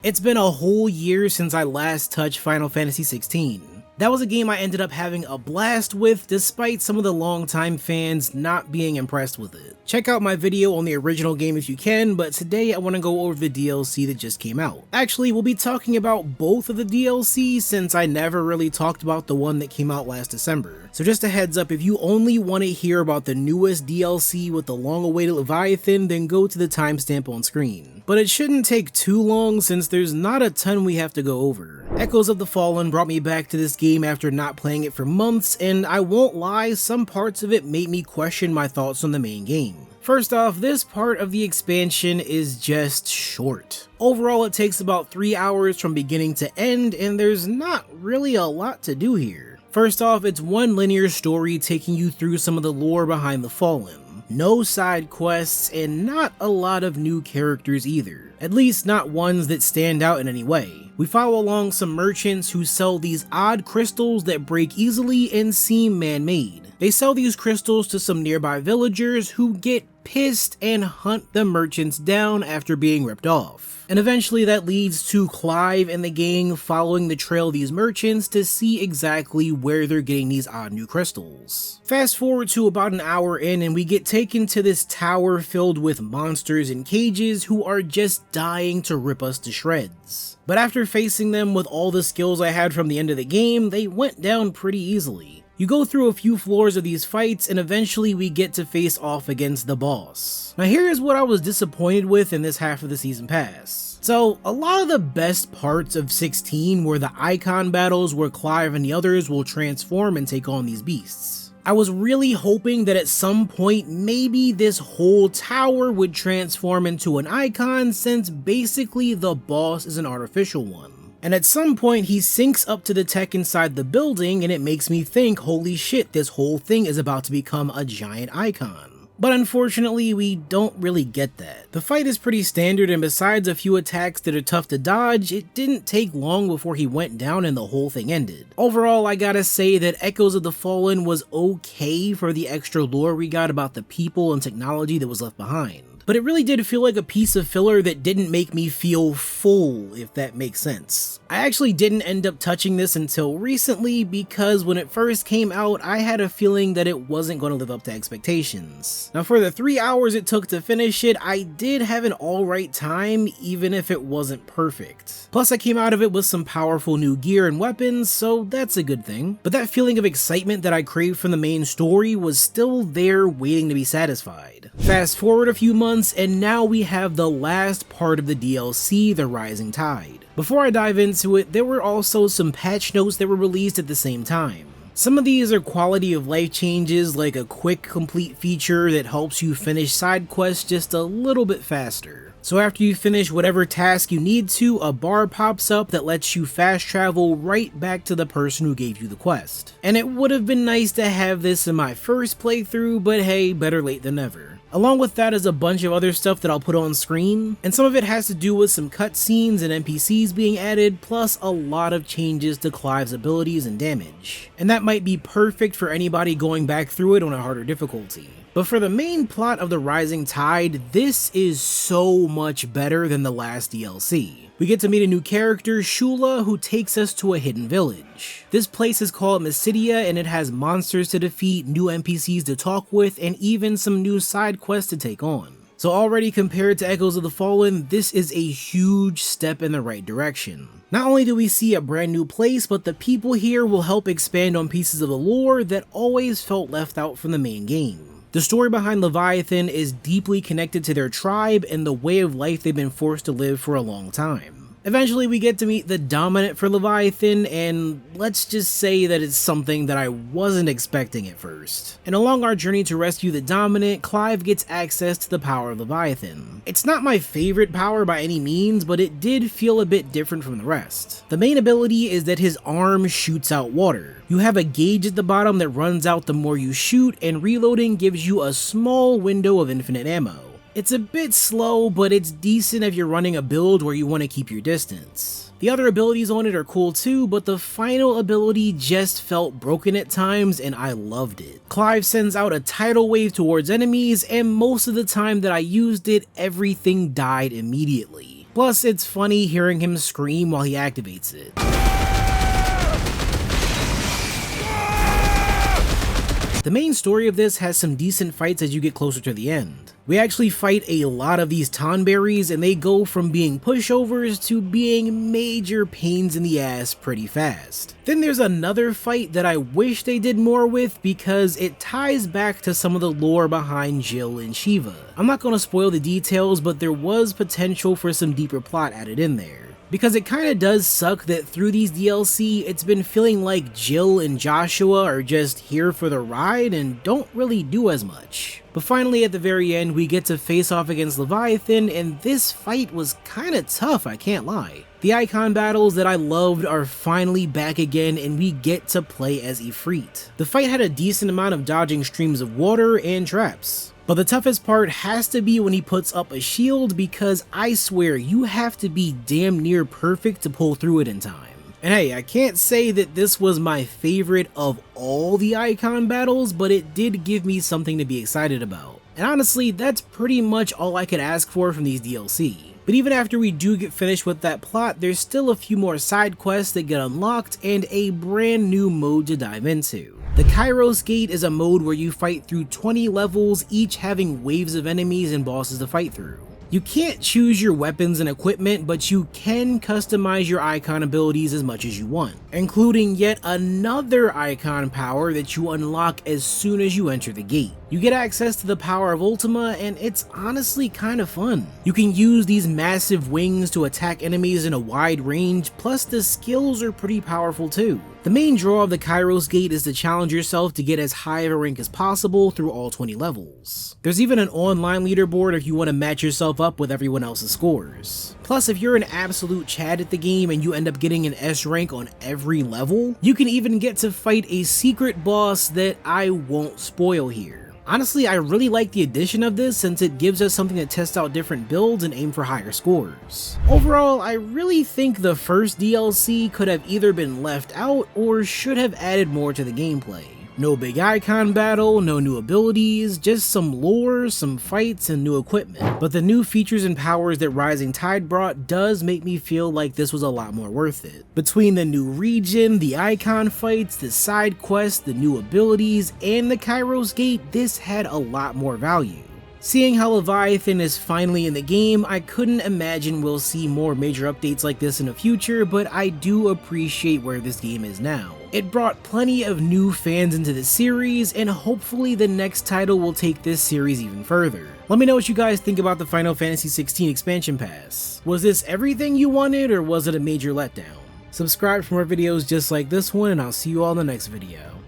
It's been a whole year since I last touched Final Fantasy XVI. That was a game I ended up having a blast with despite some of the longtime fans not being impressed with it. Check out my video on the original game if you can, but today I want to go over the DLC that just came out. Actually, we'll be talking about both of the DLCs since I never really talked about the one that came out last December. So just a heads up, if you only want to hear about the newest DLC with the long-awaited Leviathan, then go to the timestamp on screen. But it shouldn't take too long since there's not a ton we have to go over. Echoes of the Fallen brought me back to this game after not playing it for months, and I won't lie, some parts of it made me question my thoughts on the main game. First off, this part of the expansion is just short. Overall, it takes about 3 hours from beginning to end, and there's not really a lot to do here. First off, it's one linear story taking you through some of the lore behind the Fallen. No side quests, and not a lot of new characters either. At least not ones that stand out in any way. We follow along some merchants who sell these odd crystals that break easily and seem man-made. They sell these crystals to some nearby villagers who get pissed and hunt the merchants down after being ripped off. And eventually that leads to Clive and the gang following the trail of these merchants to see exactly where they're getting these odd new crystals. Fast forward to about an hour in and we get taken to this tower filled with monsters in cages who are just dying to rip us to shreds. But after facing them with all the skills I had from the end of the game, they went down pretty easily. You go through a few floors of these fights and eventually we get to face off against the boss. Now here's what I was disappointed with in this half of the season pass. So, a lot of the best parts of 16 were the icon battles where Clive and the others will transform and take on these beasts. I was really hoping that at some point maybe this whole tower would transform into an icon since basically the boss is an artificial one. And at some point he syncs up to the tech inside the building and it makes me think, holy shit, this whole thing is about to become a giant icon. But unfortunately, we don't really get that. The fight is pretty standard and besides a few attacks that are tough to dodge, it didn't take long before he went down and the whole thing ended. Overall, I gotta say that Echoes of the Fallen was okay for the extra lore we got about the people and technology that was left behind. But it really did feel like a piece of filler that didn't make me feel full, if that makes sense. I actually didn't end up touching this until recently because when it first came out, I had a feeling that it wasn't going to live up to expectations. Now for the 3 hours it took to finish it, I did have an alright time, even if it wasn't perfect. Plus I came out of it with some powerful new gear and weapons, so that's a good thing. But that feeling of excitement that I craved from the main story was still there waiting to be satisfied. Fast forward a few months, and now we have the last part of the DLC, the Rising Tide. Before I dive into it, there were also some patch notes that were released at the same time. Some of these are quality of life changes like a quick complete feature that helps you finish side quests just a little bit faster. So after you finish whatever task you need to, a bar pops up that lets you fast travel right back to the person who gave you the quest. And it would have been nice to have this in my first playthrough, but hey, better late than never. Along with that is a bunch of other stuff that I'll put on screen, and some of it has to do with some cutscenes and NPCs being added, plus a lot of changes to Clive's abilities and damage. And that might be perfect for anybody going back through it on a harder difficulty. But for the main plot of the Rising Tide, this is so much better than the last DLC. We get to meet a new character, Shula, who takes us to a hidden village. This place is called Mysidia and it has monsters to defeat, new NPCs to talk with, and even some new side quests to take on. So already compared to Echoes of the Fallen, this is a huge step in the right direction. Not only do we see a brand new place, but the people here will help expand on pieces of the lore that always felt left out from the main game. The story behind Leviathan is deeply connected to their tribe and the way of life they've been forced to live for a long time. Eventually we get to meet the dominant for Leviathan, and let's just say that it's something that I wasn't expecting at first. And along our journey to rescue the dominant, Clive gets access to the power of Leviathan. It's not my favorite power by any means, but it did feel a bit different from the rest. The main ability is that his arm shoots out water. You have a gauge at the bottom that runs out the more you shoot, and reloading gives you a small window of infinite ammo. It's a bit slow, but it's decent if you're running a build where you want to keep your distance. The other abilities on it are cool too, but the final ability just felt broken at times and I loved it. Clive sends out a tidal wave towards enemies, and most of the time that I used it, everything died immediately. Plus, it's funny hearing him scream while he activates it. The main story of this has some decent fights as you get closer to the end. We actually fight a lot of these tonberries, and they go from being pushovers to being major pains in the ass pretty fast. Then there's another fight that I wish they did more with because it ties back to some of the lore behind Jill and Shiva. I'm not going to spoil the details, but there was potential for some deeper plot added in there. Because it kinda does suck that through these DLC, it's been feeling like Jill and Joshua are just here for the ride and don't really do as much. But finally at the very end, we get to face off against Leviathan, and this fight was kinda tough, I can't lie. The icon battles that I loved are finally back again, and we get to play as Ifrit. The fight had a decent amount of dodging streams of water and traps. But the toughest part has to be when he puts up a shield, because I swear you have to be damn near perfect to pull through it in time. And hey, I can't say that this was my favorite of all the icon battles, but it did give me something to be excited about. And honestly, that's pretty much all I could ask for from these DLC. But even after we do get finished with that plot, there's still a few more side quests that get unlocked and a brand new mode to dive into. The Kairos Gate is a mode where you fight through 20 levels, each having waves of enemies and bosses to fight through. You can't choose your weapons and equipment, but you can customize your icon abilities as much as you want, including yet another icon power that you unlock as soon as you enter the gate. You get access to the power of Ultima, and it's honestly kind of fun. You can use these massive wings to attack enemies in a wide range, plus the skills are pretty powerful too. The main draw of the Kairos Gate is to challenge yourself to get as high of a rank as possible through all 20 levels. There's even an online leaderboard if you want to match yourself up with everyone else's scores. Plus, if you're an absolute Chad at the game and you end up getting an S rank on every level, you can even get to fight a secret boss that I won't spoil here. Honestly, I really like the addition of this since it gives us something to test out different builds and aim for higher scores. Overall, I really think the first DLC could have either been left out or should have added more to the gameplay. No big icon battle, no new abilities, just some lore, some fights, and new equipment. But the new features and powers that Rising Tide brought does make me feel like this was a lot more worth it. Between the new region, the icon fights, the side quests, the new abilities, and the Kairos Gate, this had a lot more value. Seeing how Leviathan is finally in the game, I couldn't imagine we'll see more major updates like this in the future, but I do appreciate where this game is now. It brought plenty of new fans into the series, and hopefully the next title will take this series even further. Let me know what you guys think about the Final Fantasy XVI expansion pass. Was this everything you wanted, or was it a major letdown? Subscribe for more videos just like this one, and I'll see you all in the next video.